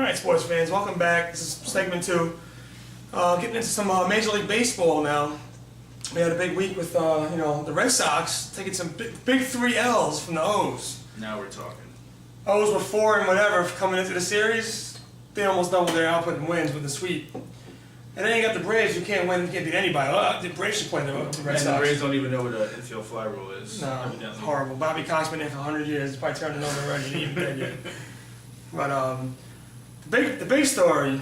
Alright, sports fans, welcome back. This is segment 2. Getting into some Major League Baseball now. We had a big week with the Red Sox taking some big 3 L's from the O's. Now we're talking. O's were 4 and whatever coming into the series. They almost doubled their output in wins with the sweep. And then you got the Braves, you can't win, you can't beat anybody. The Braves should play the Red Sox. And the Braves don't even know what an infield fly rule is. No, it's horrible. Bobby Cox been there for 100 years. He's probably turned it over already. He ain't even dead yet. But the big story,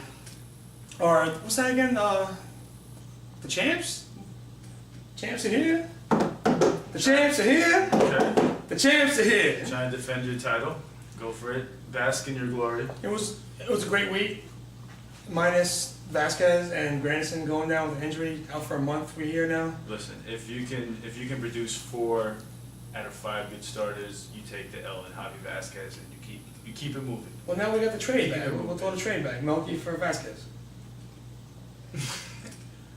or what's that again? The champs? Champs are here. The champs are here. Okay. The champs are here. Trying to defend your title. Go for it. Bask in your glory. It was a great week. Minus Vasquez and Granderson going down with an injury, out for a month. We're here now. Listen, if you can produce 4 out of 5 good starters, you take the L in Javi Vasquez and you keep it moving. Well, now we got the trade back. We'll throw the trade back. Melky for Vasquez.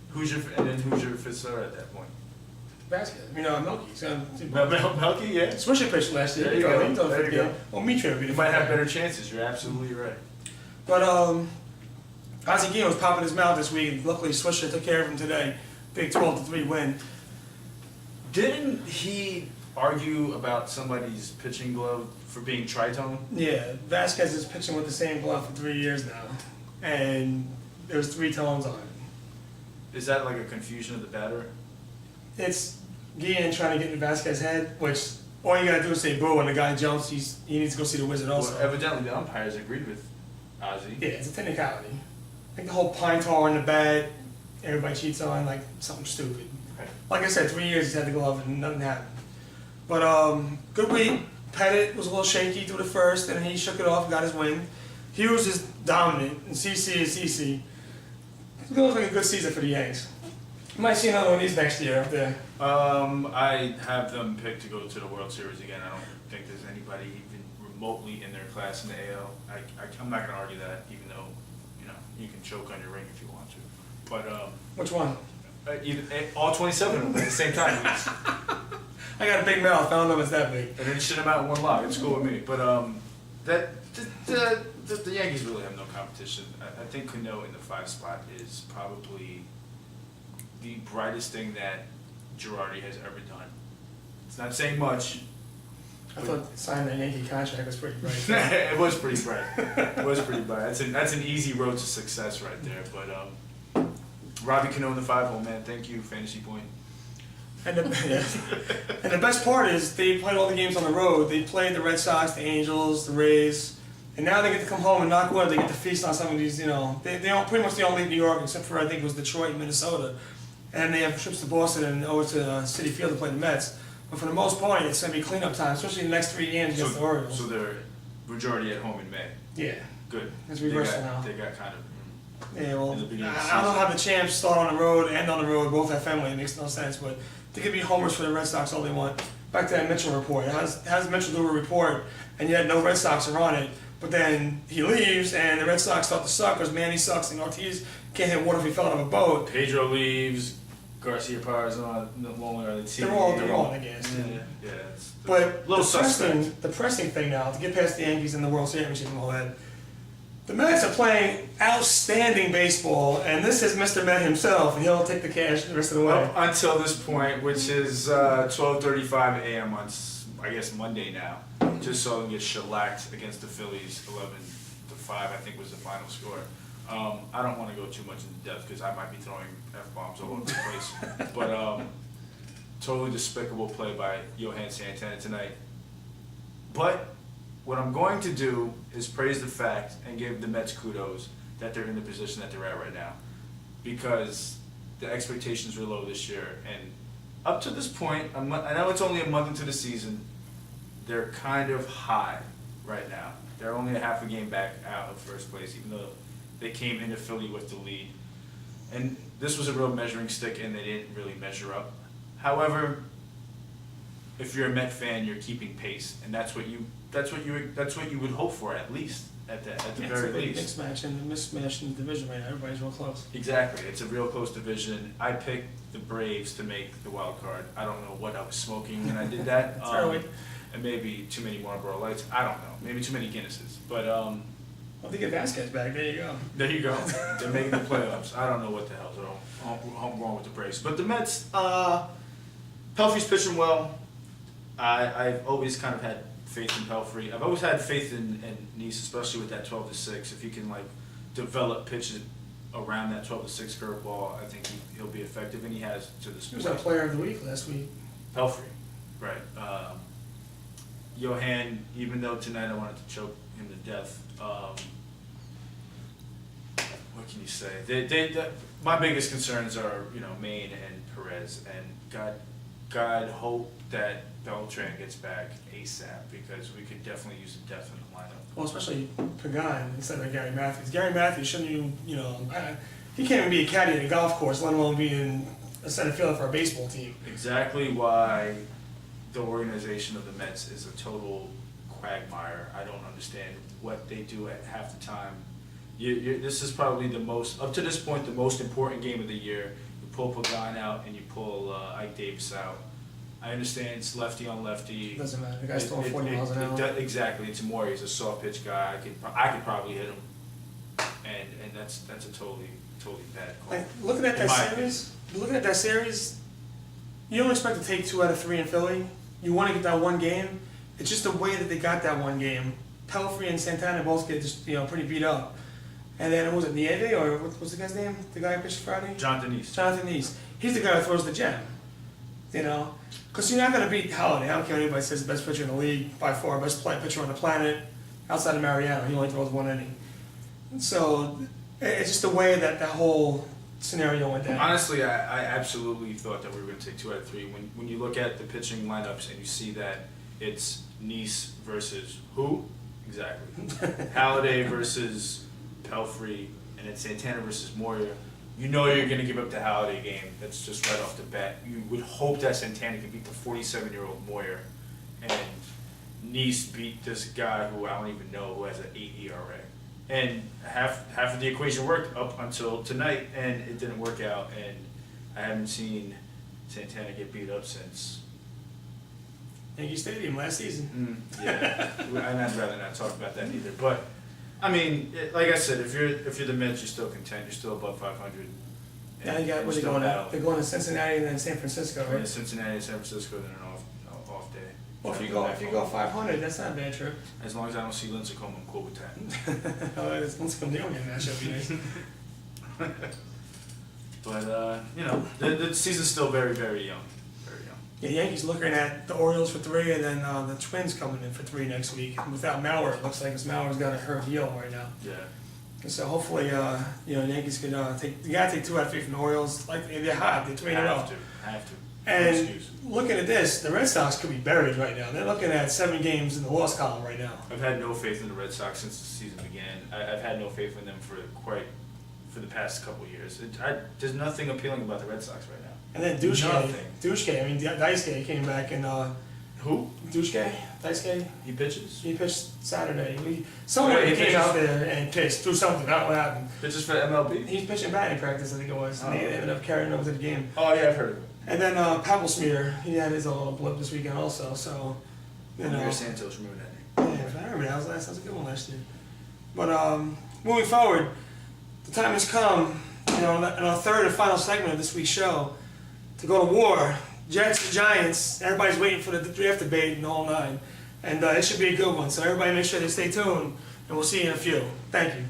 Who's your fifth starter at that point? Vasquez. Melky. Melky, yeah. Swisher pitched last year. There you go. There you go. Well, Mitra would be the You might have better chances. You're absolutely right. But Ozzie Guillen was popping his mouth this week. Luckily, Swisher took care of him today. Big 12-3 win. Didn't he argue about somebody's pitching glove for being tritone? Yeah, Vasquez is pitching with the same glove for 3 years now, and there was 3 tones on it. Is that like a confusion of the batter? It's Guillen trying to get in Vasquez's head, which all you gotta do is say boo when the guy jumps. He needs to go see the wizard also. Well, evidently the umpires agreed with Ozzie. Yeah, it's a technicality. I think the whole pine tar in the bat, everybody cheats on, like something stupid. Okay. Like I said, 3 years he's had the glove and nothing happened. But good week. Pettit was a little shaky through the first, and he shook it off and got his win. Hughes is dominant, and CC is CC. It's gonna look like a good season for the Yanks. You might see another one of these next year up there. I have them picked to go to the World Series again. I don't think there's anybody even remotely in their class in the AL. I'm not gonna argue that, even though you can choke on your ring if you want to. But Which one? all 27 of them at the same time. I got a big mouth. I don't know if it's that big. And then shit them out in one log. It's cool with me. But the Yankees really have no competition. I think Cano in the 5 spot is probably the brightest thing that Girardi has ever done. It's not saying much. I thought signing that Yankee contract was pretty bright. It was pretty bright. It was pretty bright. That's an easy road to success right there. But Robbie Cano in the 5-hole, man. Thank you, Fantasy Point. And the best part is they played all the games on the road. They played the Red Sox, the Angels, the Rays, and now they get to come home and knock wood. They get to feast on some of these. They don't pretty much they don't leave New York except for I think it was Detroit and Minnesota, and they have trips to Boston and over to Citi Field to play the Mets. But for the most part, it's going to be cleanup time, especially the next 3 games against the Orioles. So they're majority at home in May. Yeah. Good. It's reversal now. They got kind of. Yeah, well, I don't know how the champs start on the road, end on the road, both have family. It makes no sense, but they could be homers for the Red Sox all they want. Back to that Mitchell report. How's Mitchell do a report, and yet no Red Sox are on it, but then he leaves, and the Red Sox start to suck because Manny sucks, and Ortiz can't hit water if he fell out of a boat. Pedro leaves, Garcia Parra's no longer on the team. They're all, I guess. Yeah. But little the pressing thing now, to get past the Yankees and the World Championship and all that, the Mets are playing outstanding baseball, and this is Mr. Met himself, and he'll take the cash the rest of the way. Up until this point, which is 12:35 a.m. on, I guess, Monday now, just so he gets shellacked against the Phillies, 11-5, I think was the final score. I don't want to go too much into depth because I might be throwing F-bombs all over the place, but totally despicable play by Johan Santana tonight. But what I'm going to do is praise the fact and give the Mets kudos that they're in the position that they're at right now, because the expectations were low this year, and up to this point, I know it's only a month into the season, they're kind of high right now. They're only a half a game back out of first place, even though they came into Philly with the lead. And this was a real measuring stick, and they didn't really measure up. However, if you're a Met fan, you're keeping pace, and that's what you would hope for, at least at the very least. It's a big mismatch in the division right now. Everybody's real close. Exactly, it's a real close division. I picked the Braves to make the wild card. I don't know what I was smoking when I did that. Early. And maybe too many Marlboro Lights. I don't know. Maybe too many Guinnesses. But Well, they get Vasquez back. There you go. There you go. They're making the playoffs. I don't know what the hell's wrong with the Braves. But the Mets, Pelfrey's pitching well. I've always kind of had faith in Pelfrey. I've always had faith in Nice, especially with that 12-6. If he can develop pitches around that 12-6 curveball, I think he'll be effective, and he has to this He was point. our player of the week last week. Pelfrey, right? Johan, even though tonight I wanted to choke him to death. What can you say? My biggest concerns are Maine and Perez, and God hope that Beltran gets back ASAP, because we could definitely use the depth in the lineup. Well, especially Pagan instead of Gary Matthews. Gary Matthews shouldn't even, he can't even be a caddy at a golf course, let alone be in a center fielder for a baseball team. Exactly why the organization of the Mets is a total quagmire. I don't understand what they do at half the time. This is probably up to this point, the most important game of the year. You pull Pagan out and you pull Ike Davis out. I understand it's lefty on lefty. Doesn't matter. The guy's throwing 40 miles an hour. Exactly. It's Amore. He's a soft pitch guy. I could probably hit him, and that's a totally bad call. Like, looking at that series, you don't expect to take 2 out of 3 in Philly. You want to get that one game. It's just the way that they got that one game. Pelfrey and Santana both get just pretty beat up. And then was it Nieve, or what's the guy's name? The guy who pitched Friday? Jonathan East. Jonathan East. He's the guy that throws the gem. Because you're not going to beat Halladay. I don't care what anybody says, the best pitcher in the league, by far, best pitcher on the planet, outside of Mariano. He only throws 1 inning. So it's just the way that whole scenario went down. Honestly, I absolutely thought that we were going to take 2 out of 3. When you look at the pitching lineups and you see that it's Nice versus who? Exactly. Halladay versus Pelfrey, and then Santana versus Moyer. You're going to give up the Halladay game. That's just right off the bat. You would hope that Santana can beat the 47-year-old Moyer, and Nice beat this guy who I don't even know, who has an 8 ERA. And half of the equation worked up until tonight, and it didn't work out. And I haven't seen Santana get beat up since Yankee Stadium last season. Yeah, and I'd rather not talk about that either. But I mean, like I said, if you're the Mets, you're still content. You're still above 500. Now you got they're going to Cincinnati and then San Francisco, right? Cincinnati and San Francisco, then an off day. Well, if you go 500, that's not a bad trip. As long as I don't see Lincecum, I'm cool with that. It's Lincecum the only matchup, be nice. But the season's still very, very young. Very young. Yeah, Yankees looking at the Orioles for 3, and then the Twins coming in for 3 next week. Without Mauer, it looks like Mauer's got a hurt heel right now. Yeah. And so hopefully, Yankees can take. You gotta take 2 out of 3 from the Orioles. Like they're hot, they're 3-0. Have to. And looking at this, the Red Sox could be buried right now. They're looking at 7 games in the loss column right now. I've had no faith in the Red Sox since the season began. I've had no faith in them for the past couple of years. There's nothing appealing about the Red Sox right now. And then Daisuke came back and who? Daisuke. He pitches. He pitched Saturday. Somebody came out there and pitched threw something. I don't know what happened. Pitches for MLB. He's pitching batting practice, I think it was. And they ended up carrying over to the game. Oh yeah, I've heard of it. And then Papelsmear, he had his little blip this weekend also. So Santos, remember that name? Yeah, I remember that. That was a good one last year. But moving forward, the time has come, in our third and final segment of this week's show, to go to war. Jets and Giants. Everybody's waiting for the draft debate and the whole 9, and it should be a good one. So everybody, make sure they stay tuned, and we'll see you in a few. Thank you.